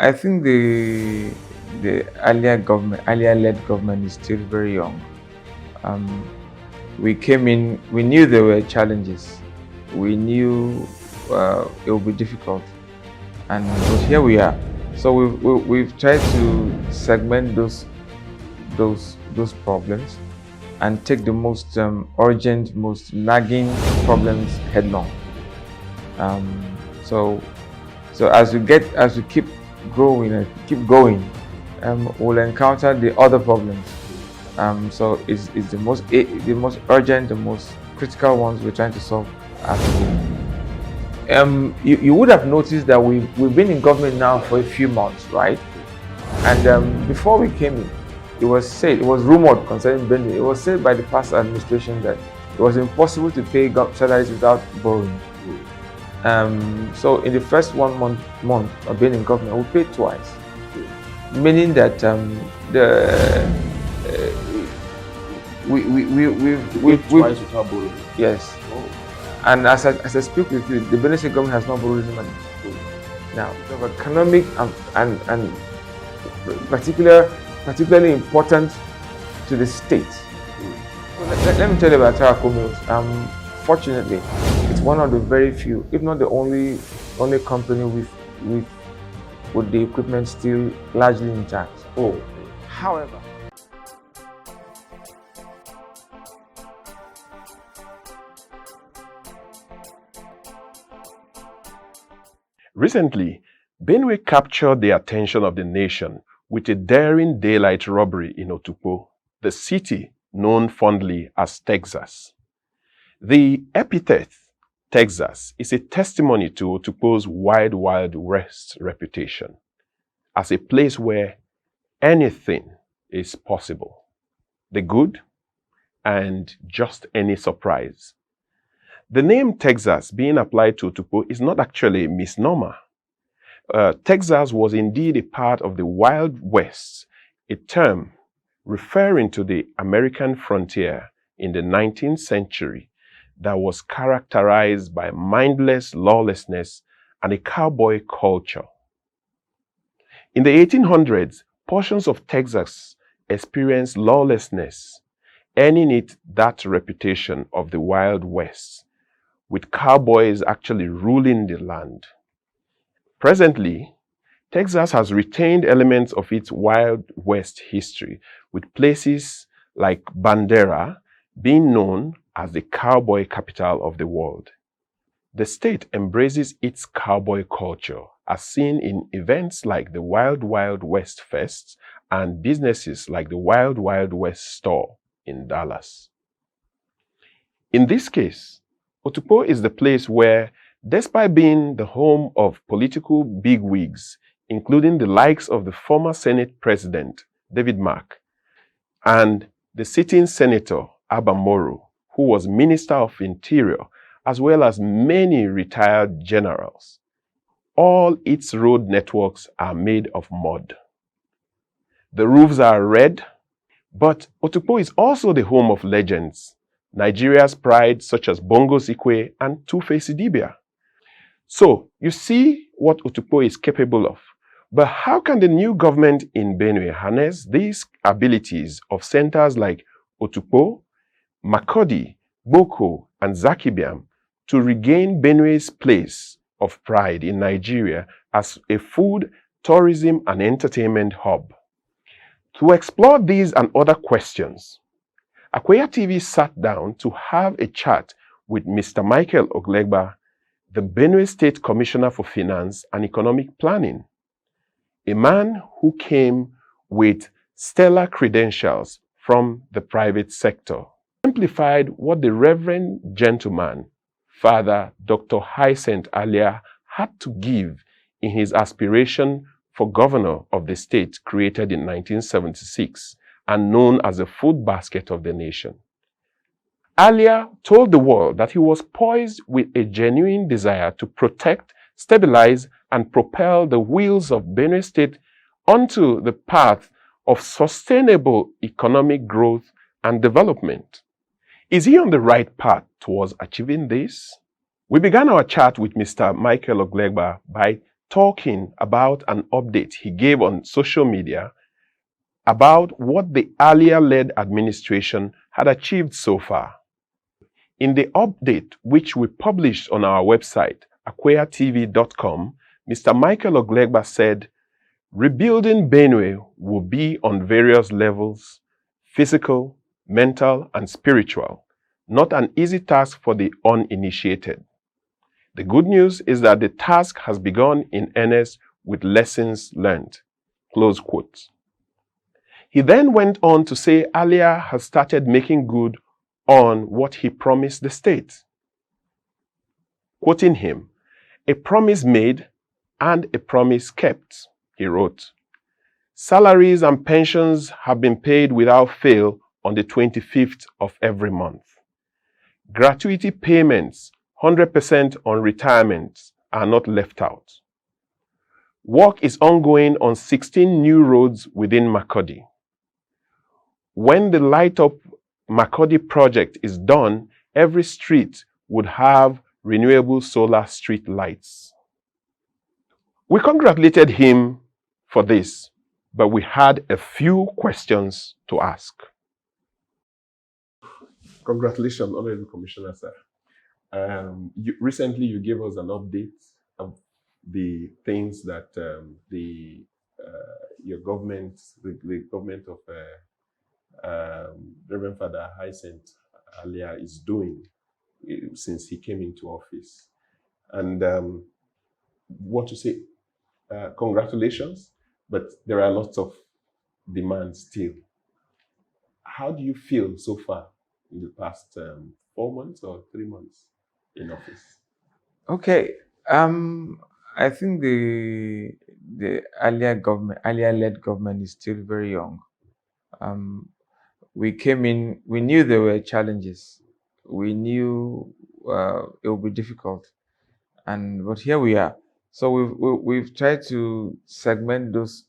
I think the Alia-led government is still very young. Um, we came in, we knew there were challenges. We knew it would be difficult, but here we are. So we've tried to segment those problems and take the most urgent, most lagging problems headlong. So as we keep growing and keep going, we'll encounter the other problems. So it's the most urgent, the most critical ones we're trying to solve as we go. You would have noticed that we've been in government now for a few months, right? And before we came in, it was rumored concerning Benue. It was said by the past administration that it was impossible to pay salaries without borrowing. So in the first month of being in government, we paid twice, meaning that we've twice without borrowing. Yes. Oh. And as I speak with you, the Benue State government has not borrowed any money. Now, of economic and particularly important to the state. Let me tell you about Tarako Mills. Fortunately, it's one of the very few, if not the only company with the equipment still largely intact. Oh. However, recently, Benue captured the attention of the nation with a daring daylight robbery in Otukpo, the city known fondly as Texas. The epithet Texas is a testimony to Otukpo's wild west reputation as a place where anything is possible, the good and just any surprise. The name Texas being applied to Otukpo is not actually a misnomer. Texas was indeed a part of the Wild West, a term referring to the American frontier in the 19th century that was characterized by mindless lawlessness and a cowboy culture. In the 1800s, portions of Texas experienced lawlessness, earning it that reputation of the Wild West, with cowboys actually ruling the land. Presently, Texas has retained elements of its Wild West history, with places like Bandera being known as the cowboy capital of the world. The state embraces its cowboy culture as seen in events like the Wild West Fest and businesses like the Wild West store in Dallas. In this case, Otukpo is the place where, despite being the home of political bigwigs, including the likes of the former Senate President, David Mark, and the sitting Senator, Abba Moro, who was Minister of Interior, as well as many retired generals, all its road networks are made of mud. The roofs are red, but Otukpo is also the home of legends, Nigeria's pride such as Bongo Sikwe and Two-Face Idibia. So, you see what Otukpo is capable of. But how can the new government in Benue harness these abilities of centers like Otukpo, Makurdi, Boko, and Zakibiam to regain Benue's place of pride in Nigeria as a food, tourism, and entertainment hub? To explore these and other questions, Akweya TV sat down to have a chat with Mr. Michael Oglegba, the Benue State Commissioner for Finance and Economic Planning, a man who came with stellar credentials from the private sector, exemplified what the Reverend Gentleman, Father Dr. Hyacinth Alia, had to give in his aspiration for governor of the state created in 1976 and known as the food basket of the nation. Alia told the world that he was poised with a genuine desire to protect, stabilize, and propel the wheels of Benue State onto the path of sustainable economic growth and development. Is he on the right path towards achieving this? We began our chat with Mr. Michael Oglegba by talking about an update he gave on social media about what the Alia-led administration had achieved so far. In the update, which we published on our website, akweyatv.com, Mr. Michael Oglegba said, "Rebuilding Benue will be on various levels, physical, mental, and spiritual, not an easy task for the uninitiated. The good news is that the task has begun in earnest with lessons learned." Close quote. He then went on to say Alia has started making good on what he promised the state. Quoting him, "A promise made and a promise kept," he wrote. "Salaries and pensions have been paid without fail on the 25th of every month. Gratuity payments, 100% on retirement, are not left out. Work is ongoing on 16 new roads within Makurdi. When the Light Up Makurdi project is done, every street would have renewable solar street lights." We congratulated him for this, but we had a few questions to ask. Congratulations, Honorable Commissioner, sir. Recently, you gave us an update of the things that your government, the government of Reverend Father Hyacinth Alia is doing since he came into office. And want to say congratulations, but there are lots of demands still. How do you feel so far in the past 4 months or 3 months in office? Okay. I think the Alia-led government is still very young. We came in, we knew there were challenges. We knew it would be difficult, but here we are. So we've tried to segment those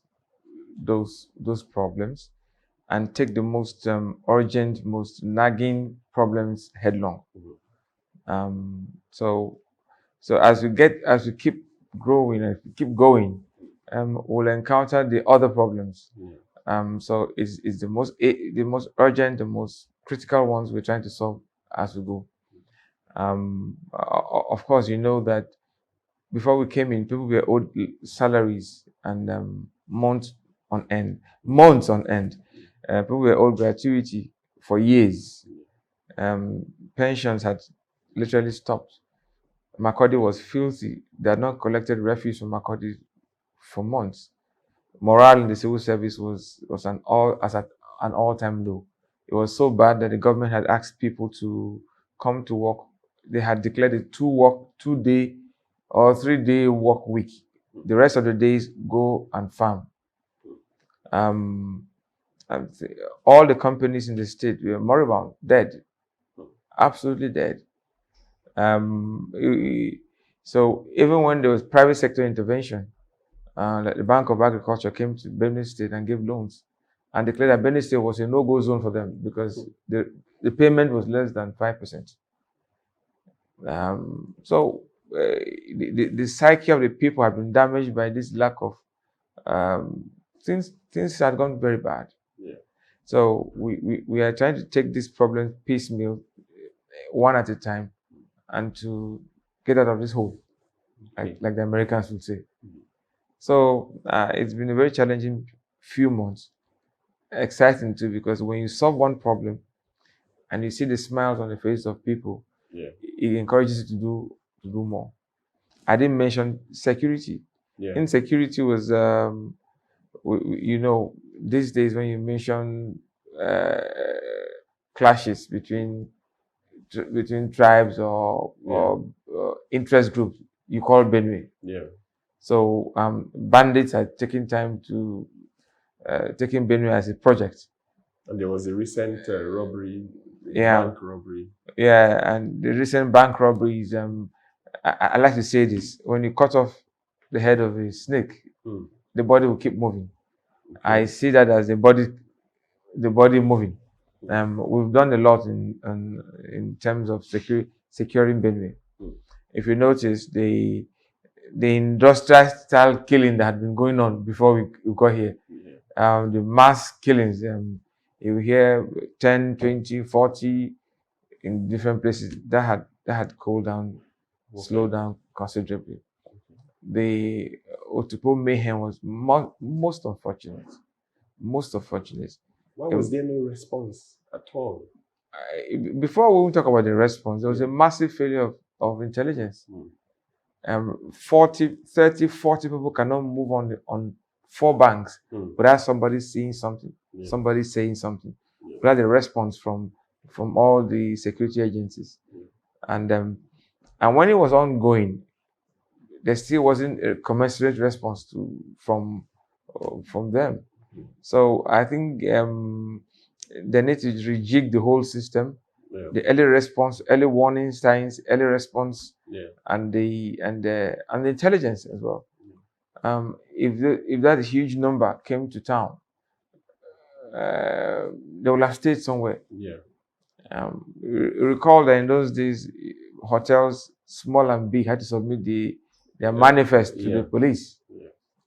problems and take the most urgent, most nagging problems headlong. So as we keep growing and keep going, we'll encounter the other problems. So it's the most urgent, the most critical ones we're trying to solve as we go. Of course, you know that before we came in, people were owed salaries and months on end. People were owed gratuity for years. Pensions had literally stopped. Makurdi was filthy. They had not collected refuse from Makurdi for months. Morale in the civil service was at an all-time low. It was so bad that the government had asked people to come to work. They had declared a 2-day or 3-day work week. The rest of the days go and farm. All the companies in the state were moribund, dead, absolutely dead. So even when there was private sector intervention, like the Bank of Agriculture came to Benue State and gave loans and declared that Benue State was a no-go zone for them because the payment was less than 5%. So the psyche of the people had been damaged by this lack of things had gone very bad. Yeah. So we are trying to take this problem piecemeal, one at a time, and to get out of this hole, like the Americans would say. So it's been a very challenging few months. Exciting too, because when you solve one problem and you see the smiles on the face of people, it encourages you to do more. I didn't mention security. Insecurity was, you know, these days when you mention clashes between tribes or interest groups, you call Benue. So bandits are taking time to taking Benue as a project. And there was a recent robbery, bank robbery. Yeah, and the recent bank robberies. I like to say this: when you cut off the head of a snake, the body will keep moving. I see that as the body moving. We've done a lot in terms of securing Benue. If you notice, the the industrial style killing that had been going on before we got here. Yeah. The mass killings, you hear 10, 20, 40 in different places. That had cooled down, slowed down considerably. The Otupo mayhem was most unfortunate. Most unfortunate. Why was there no response at all? Before we talk about the response, there was a massive failure of intelligence. 30, 40 people cannot move on 4 banks without somebody seeing something, somebody saying something, without a response from all the security agencies. And when it was ongoing, there still wasn't a commensurate response from them. So I think they need to rejig the whole system. The early response, early warning signs, early response, and the intelligence as well. If that huge number came to town, they will have stayed somewhere. Recall that in those days, hotels, small and big, had to submit their manifest to the police.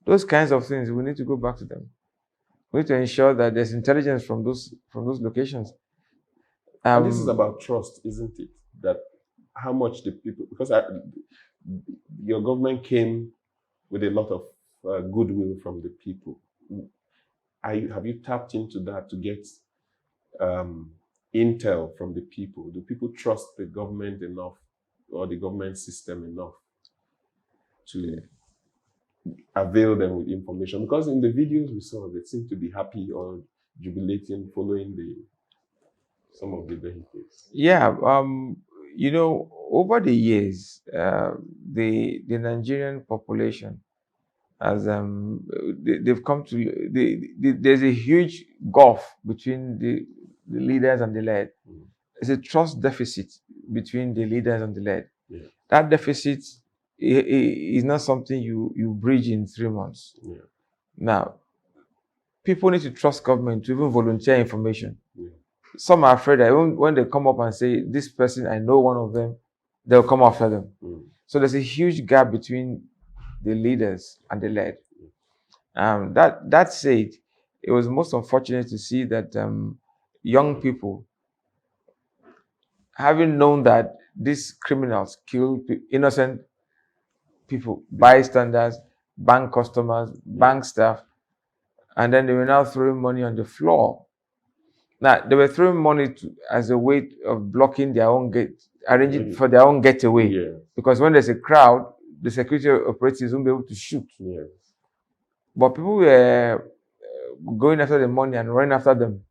Those kinds of things, we need to go back to them. We need to ensure that there's intelligence from those locations. And this is about trust, isn't it? That how much the people, because your government came with a lot of goodwill from the people. Have you tapped into that to get intel from the people? Do people trust the government enough, or the government system enough to avail them with information? Because in the videos we saw, they seem to be happy or jubilating following some of the vehicles. Yeah, over the years, the Nigerian population as they've come to there's a huge gulf between the leaders and the led. There's a trust deficit between the leaders and the led. That deficit is not something you bridge in 3 months. Now, people need to trust government to even volunteer information. Some are afraid that even when they come up and say, this person, I know one of them, they'll come after them. So there's a huge gap between the leaders and the led. That said, it was most unfortunate to see that young people, having known that these criminals kill innocent people, bystanders, bank customers, bank staff, and then they were now throwing money on the floor. Now, they were throwing money as a way of blocking their own arranging for their own getaway. Because when there's a crowd, the security operatives won't be able to shoot. But people were going after the money and running after them,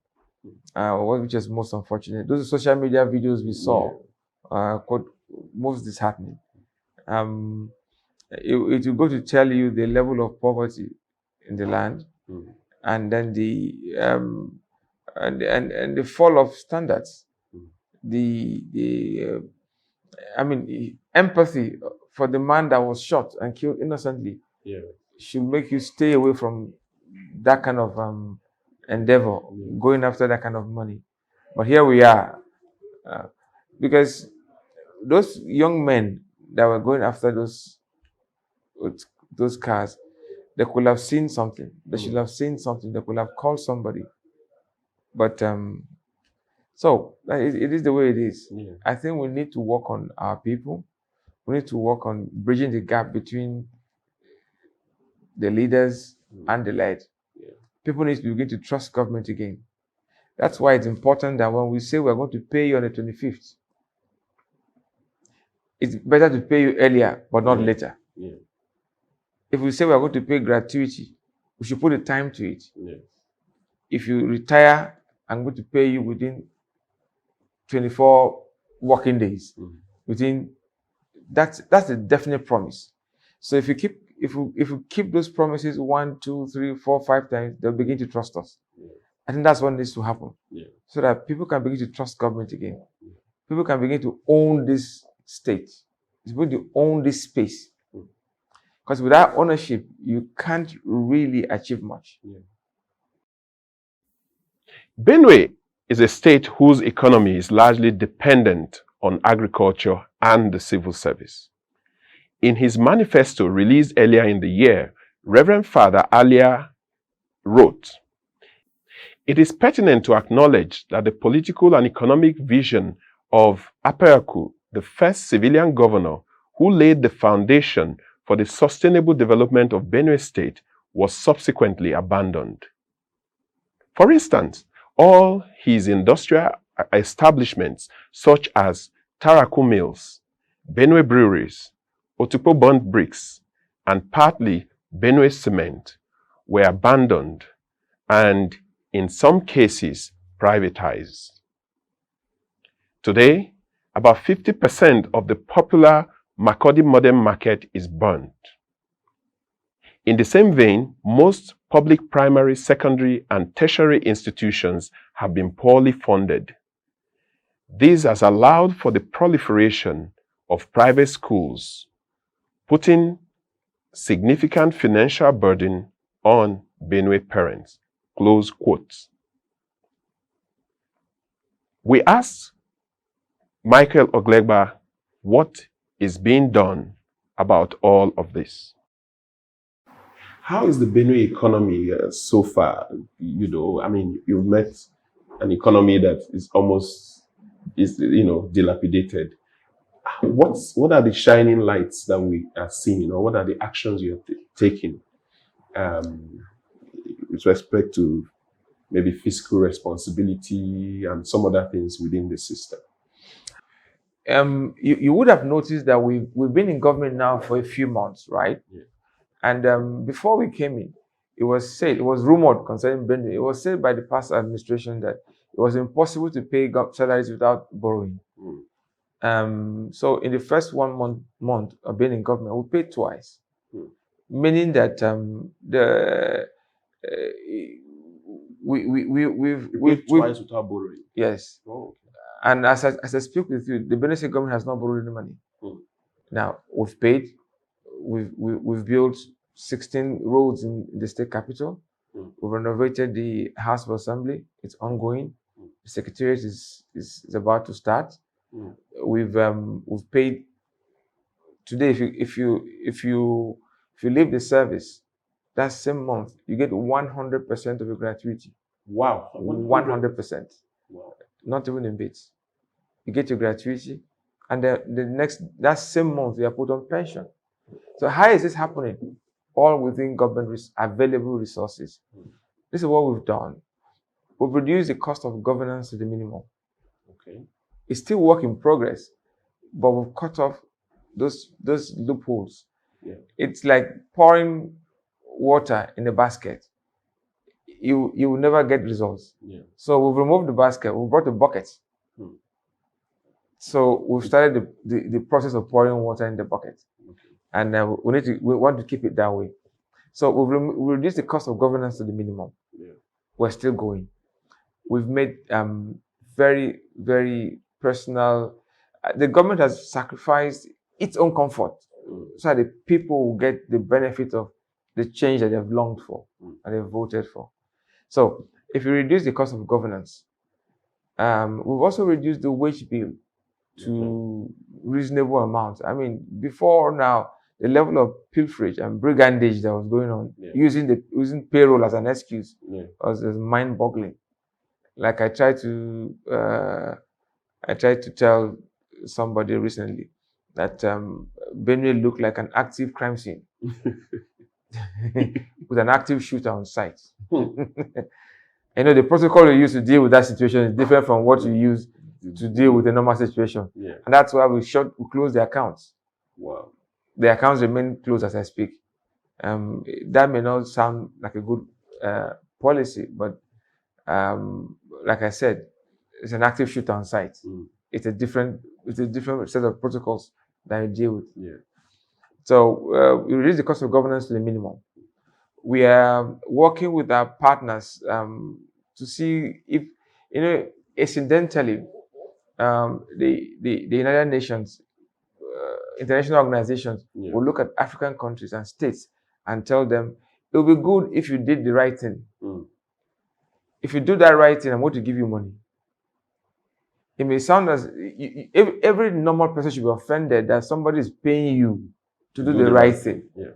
which is most unfortunate. Those social media videos we saw, most disheartening. It will go to tell you the level of poverty in the land, and then the and the fall of standards. Empathy for the man that was shot and killed innocently should make you stay away from that kind of endeavor, going after that kind of money. But here we are, because those young men that were going after those cars, they could have seen something. They should have seen something. They could have called somebody. But so it is the way it is. I think we need to work on our people. We need to work on bridging the gap between the leaders and the led. People need to begin to trust government again. That's why it's important that when we say we're going to pay you on the 25th, it's better to pay you earlier, but not later. If we say we're going to pay gratuity, we should put a time to it. If you retire, I'm going to pay you within 24 working days. That's a definite promise. So if you keep those promises 1, 2, 3, 4, 5 times, they'll begin to trust us. I think that's what needs to happen, so that people can begin to trust government again. People can begin to own this state. People to own this space. Because without ownership, you can't really achieve much. Benue is a state whose economy is largely dependent on agriculture and the civil service. In his manifesto released earlier in the year, Reverend Father Alia wrote, "It is pertinent to acknowledge that the political and economic vision of Akweyainfo, the first civilian governor who laid the foundation for the sustainable development of Benue State, was subsequently abandoned. For instance, all his industrial establishments such as Taraku Mills, Benue Breweries, Otukpo Bond Bricks, and partly Benue Cement were abandoned and, in some cases, privatized. Today, about 50% of the popular Makurdi Modern Market is burnt. In the same vein, most public primary, secondary, and tertiary institutions have been poorly funded. This has allowed for the proliferation of private schools, putting significant financial burden on Benue parents." Close quotes. We asked Michael Oglegba what is being done about all of this. How is the Benue economy so far? You know, I mean, you've met an economy that is almost, dilapidated. What are the shining lights that we are seeing, or what are the actions you have taken with respect to maybe fiscal responsibility and some other things within the system? You would have noticed that we've been in government now for a few months, right? Yeah. And before we came in, it was rumored concerning Benue, it was said by the past administration that it was impossible to pay salaries without borrowing. So in the first 1 month of being in government, we paid twice, meaning that we've twice without borrowing. Yes. Oh, okay. And as I speak with you, the Benue State government has not borrowed any money. Now we've paid. We've built 16 roads in the state capital. We've renovated the House of Assembly. It's ongoing. The Secretariat is about to start. We've paid today. If you leave the service, that same month you get 100% of your gratuity. Wow, 100%. Wow. Not even in bits. You get your gratuity, and that same month you are put on pension. So how is this happening? All within government available resources. This is what we've done. We've reduced the cost of governance to the minimum. Okay. It's still work in progress, but we've cut off those loopholes. Yeah. It's like pouring water in a basket. You will never get results. Yeah. So we've removed the basket. We brought the bucket. So we've started the process of pouring water in the bucket. Okay. And we want to keep it that way. So we've reduced the cost of governance to the minimum. Yeah. We're still going. We've made very, very personal. The government has sacrificed its own comfort so that the people will get the benefit of the change that they've longed for and they've voted for. So if you reduce the cost of governance, we've also reduced the wage bill to reasonable amounts. I mean, before now, the level of pilferage and brigandage that was going on, using payroll as an excuse, was mind-boggling. Like I tried to tell somebody recently that Benue looked like an active crime scene with an active shooter on site. The protocol you use to deal with that situation is different from what you use to deal with a normal situation. Yeah. And that's why we closed the accounts. Wow. The accounts remain closed as I speak. That may not sound like a good policy, but like I said, it's an active shooter on site. It's a different set of protocols that you deal with. Yeah. So we reduce the cost of governance to the minimum. We are working with our partners to see if, incidentally, the United Nations, international organizations will look at African countries and states and tell them, it will be good if you did the right thing. If you do that right thing, I'm going to give you money. It may sound as every normal person should be offended that somebody is paying you to do the right thing. Yes.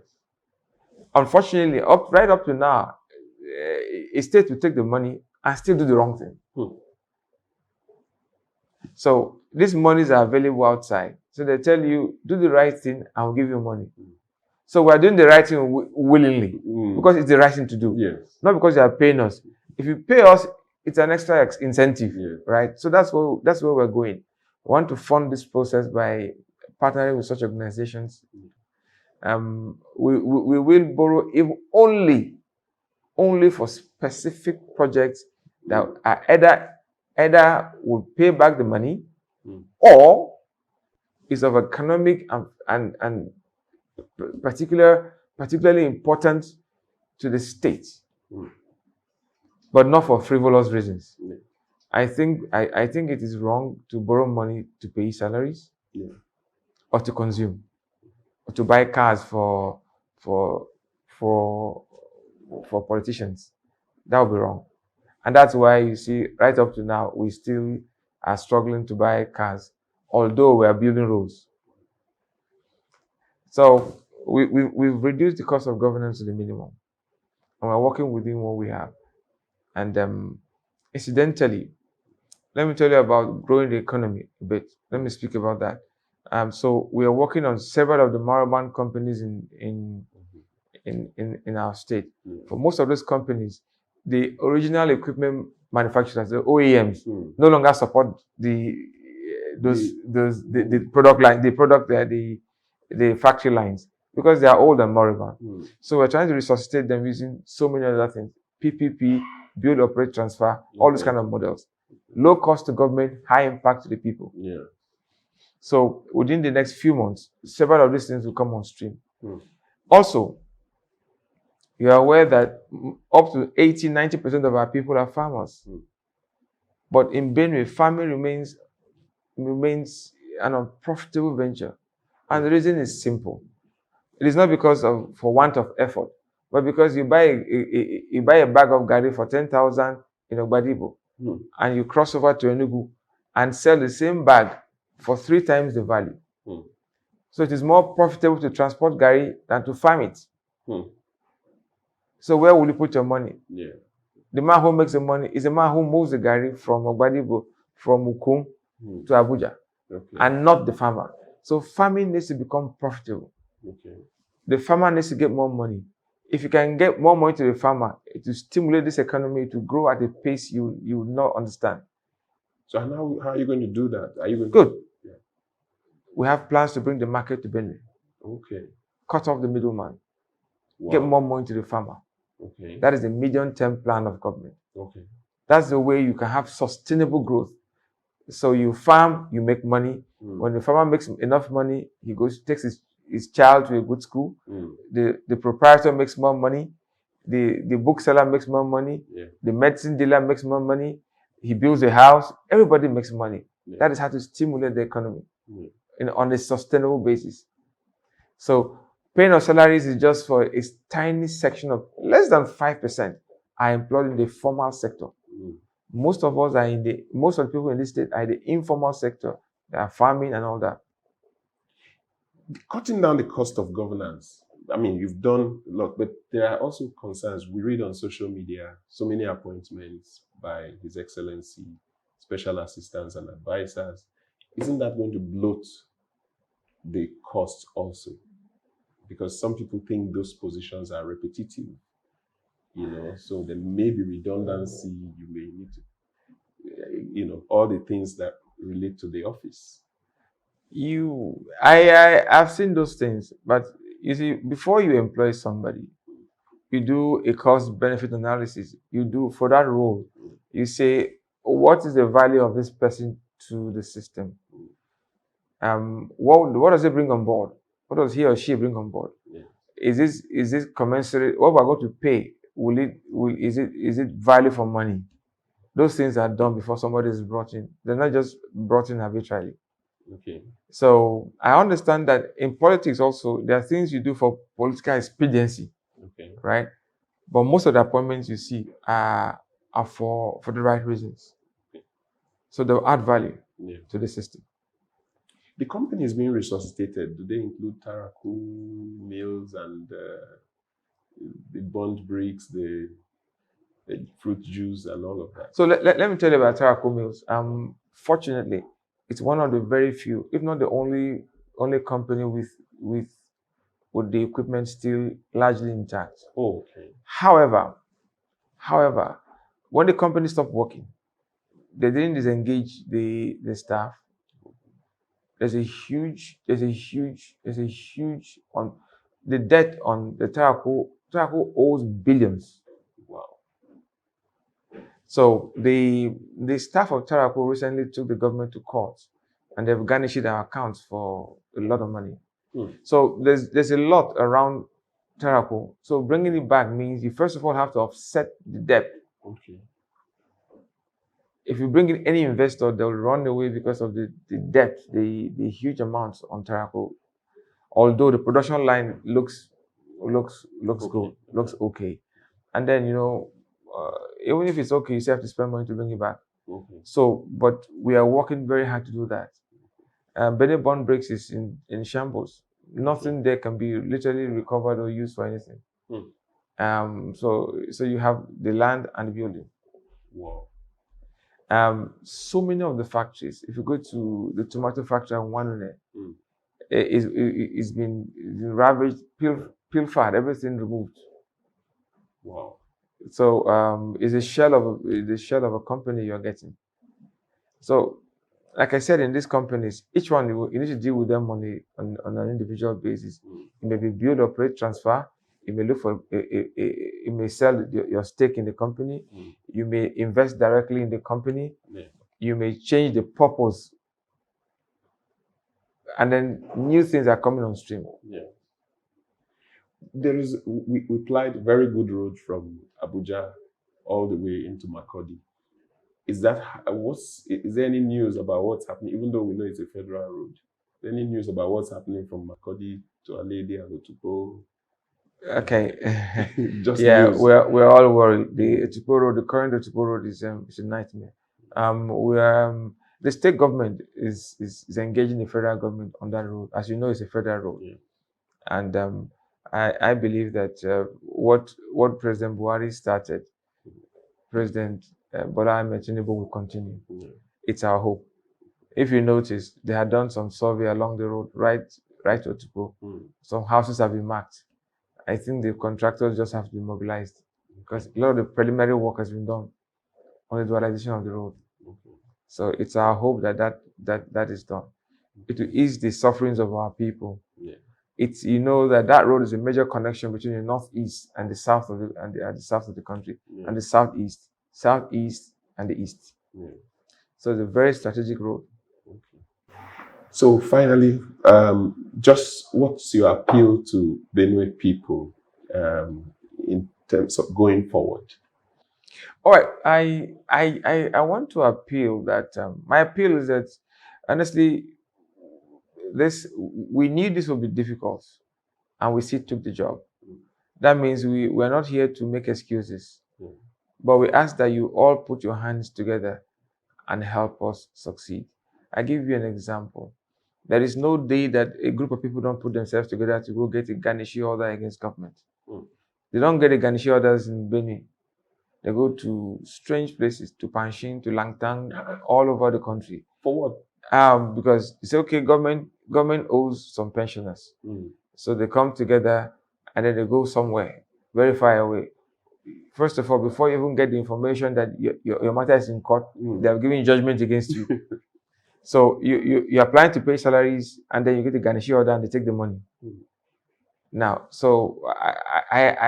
Unfortunately, right up to now, a state will take the money and still do the wrong thing. So these monies are available outside. So they tell you, do the right thing and we'll give you money. So we're doing the right thing willingly because it's the right thing to do. Yes. Not because they are paying us. If you pay us, it's an extra incentive, right? So that's where we're going. We want to fund this process by partnering with such organizations. We will borrow if only for specific projects that are either will pay back the money or is of economic and particularly important to the state, but not for frivolous reasons. I think it is wrong to borrow money to pay salaries or to consume or to buy cars for politicians. That would be wrong. And that's why you see right up to now we still are struggling to buy cars, although we are building roads. So we've reduced the cost of governance to the minimum, and we're working within what we have. And incidentally, let me tell you about growing the economy a bit. Let me speak about that. So we are working on several of the Maraban companies in our state. For most of those companies, the original equipment manufacturers, the OEMs, no longer support the product line, the factory lines, because they are old and moribund. So we're trying to resuscitate them using so many other things: PPP, build, operate, transfer, all these kind of models. Low cost to government, high impact to the people. So within the next few months, several of these things will come on stream. Also, you are aware that up to 80-90% of our people are farmers. But in Benue, farming remains an unprofitable venture. And the reason is simple. It is not because for want of effort, but because you buy a bag of gari for 10,000 in Ogbadibo, and you cross over to Enugu and sell the same bag for 3 times the value. So it is more profitable to transport gari than to farm it. So where will you put your money? The man who makes the money is the man who moves the gari from Ogbadibo, from Ukum to Abuja, and not the farmer. So farming needs to become profitable. The farmer needs to get more money. If you can get more money to the farmer, it will stimulate this economy to grow at a pace you will not understand. So how are you going to do that? Are you going Good. We have plans to bring the market to Benue. Cut off the middleman. Get more money to the farmer. That is the medium-term plan of government. That's the way you can have sustainable growth. So you farm, you make money. When the farmer makes enough money, he takes his child to a good school. The proprietor makes more money. The bookseller makes more money. The medicine dealer makes more money. He builds a house. Everybody makes money. That is how to stimulate the economy on a sustainable basis. So paying of salaries is just for a tiny section of less than 5% are employed in the formal sector. Most of us are most of the people in this state are in the informal sector. They are farming and all that. Cutting down the cost of governance. I mean, you've done a lot, but there are also concerns. We read on social media so many appointments by His Excellency, special assistants and advisors. Isn't that going to bloat the cost also? Because some people think those positions are repetitive, so there may be redundancy. You may need to, all the things that relate to the office. I've seen those things, but you see, before you employ somebody, you do a cost-benefit analysis. You do for that role. You say, what is the value of this person to the system? What does it bring on board? What does he or she bring on board? Is this commensurate? What we're going to pay? Is it value for money? Those things are done before somebody is brought in. They're not just brought in arbitrarily. So I understand that in politics also there are things you do for political expediency, right? But most of the appointments you see are for the right reasons. So they'll add value to the system. The company is being resuscitated. Do they include Taraku mills and the burnt bricks, the fruit juice, and all of that? So let me tell you about Taraku Mills. Fortunately, it's one of the very few, if not the only company with the equipment still largely intact. Oh, okay. However, when the company stopped working, they didn't disengage the staff. There's a huge on the debt on the Taraku. Taraku owes billions. Wow. So the staff of Taraku recently took the government to court, and they've garnished our accounts for a lot of money. So there's a lot around Taraku. So bringing it back means you first of all have to offset the debt. Okay. If you bring in any investor, they'll run away because of the debt, the huge amounts on Taraku. Although the production line looks good, looks okay, and then even if it's okay, you still have to spend money to bring it back. Okay. So, but we are working very hard to do that. Benue Bond Breaks is in shambles. Nothing there can be literally recovered or used for anything. So you have the land and the building. Wow. So many of the factories, if you go to the tomato factory in Wanune, it's been ravaged, pilfered, everything removed. Wow. So it's a shell of a company you're getting. So, like I said, in these companies, each one you need to deal with them on an individual basis. It may be build, operate, transfer. You may look for you may sell your stake in the company. You may invest directly in the company. You may change the purpose, and then new things are coming on stream. We plied very good road from Abuja all the way into Makurdi. Is there any news about what's happening, even though we know it's a federal road? Any news about what's happening from Makurdi to Alia and Otupo? Okay. Just yeah, news. we're all worried. The current Otupo road is a nightmare. The state government is engaging the federal government on that road. As you know, it's a federal road. And I believe that what President Buhari started, President Bola Ahmed Tinubu will continue. It's our hope. If you notice, they had done some survey along the road, right to Otupo. Some houses have been marked. I think the contractors just have to be mobilized because a lot of the preliminary work has been done on the dualization of the road. So it's our hope that is done. It will ease the sufferings of our people. It's that road is a major connection between the northeast and the south of the south of the country and the southeast and the east. So it's a very strategic road. So finally, just what's your appeal to Benue people in terms of going forward? All right, I want to appeal that my appeal is that honestly, we knew this would be difficult, and we still took the job. That means we're not here to make excuses, but we ask that you all put your hands together and help us succeed. I give you an example. There is no day that a group of people don't put themselves together to go get a garnishee order against government. They don't get a garnishee orders in Benue. They go to strange places, to Panshin, to Langtang, all over the country. For what? Because it's okay, government owes some pensioners. So they come together and then they go somewhere very far away. First of all, before you even get the information that your matter is in court, they are giving judgment against you. So you're applying to pay salaries, and then you get the garnishee order and they take the money. Now, so I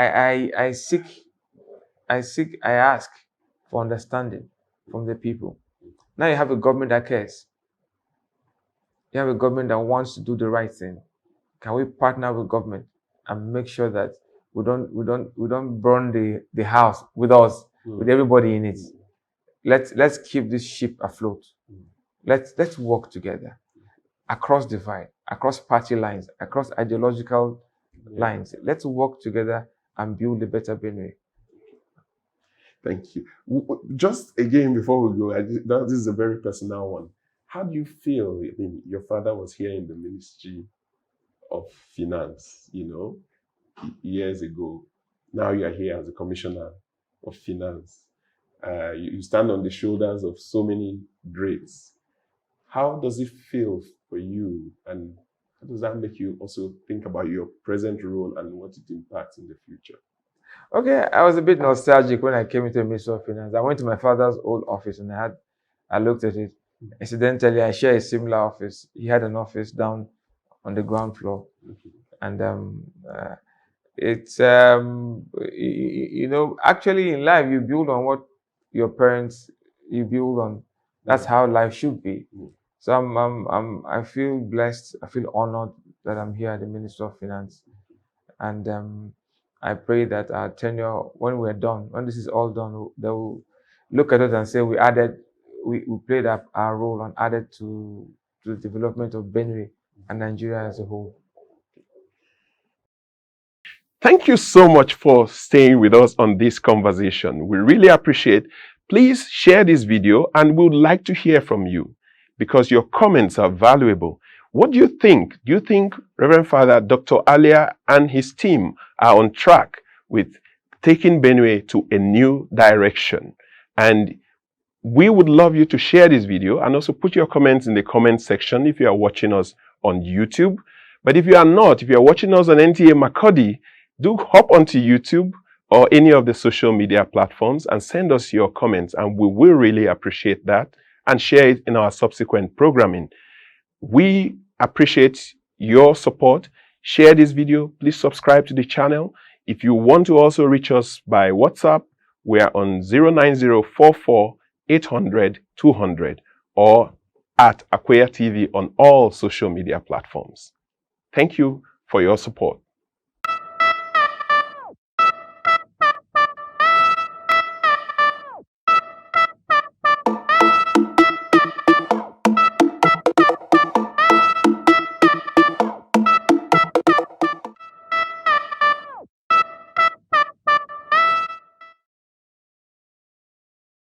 ask for understanding from the people. Now you have a government that cares. You have a government that wants to do the right thing. Can we partner with government and make sure that we don't burn the house with us, with everybody in it? Let's keep this ship afloat. Let's work together across divide, across party lines, across ideological lines. Let's work together and build a better Benue. Thank you. Just again, before we go, this is a very personal one. How do you feel? I mean, your father was here in the Ministry of Finance, years ago. Now you are here as a Commissioner of Finance. You stand on the shoulders of so many greats. How does it feel for you, and how does that make you also think about your present role and what it impacts in the future? Okay, I was a bit nostalgic when I came into the Ministry of Finance. I went to my father's old office and I looked at it. Incidentally, I share a similar office. He had an office down on the ground floor, and it's actually in life you build on what your parents you build on. That's how life should be. So I feel blessed. I feel honored that I'm here at the Ministry of Finance, and I pray that our tenure, when we're done, when this is all done, they will look at us and say we played our role and added to the development of Benue and Nigeria as a whole. Thank you so much for staying with us on this conversation. We really appreciate. Please share this video, and we would like to hear from you because your comments are valuable. What do you think? Do you think Reverend Father Dr. Alia and his team are on track with taking Benue to a new direction? And we would love you to share this video and also put your comments in the comment section if you are watching us on YouTube. But if you are not, if you are watching us on NTA Makodi, do hop onto YouTube or any of the social media platforms and send us your comments, and we will really appreciate that and share it in our subsequent programming. We appreciate your support. Share this video. Please subscribe to the channel. If you want to also reach us by WhatsApp, we are on 09044 800 200 or at Akweya TV on all social media platforms. Thank you for your support.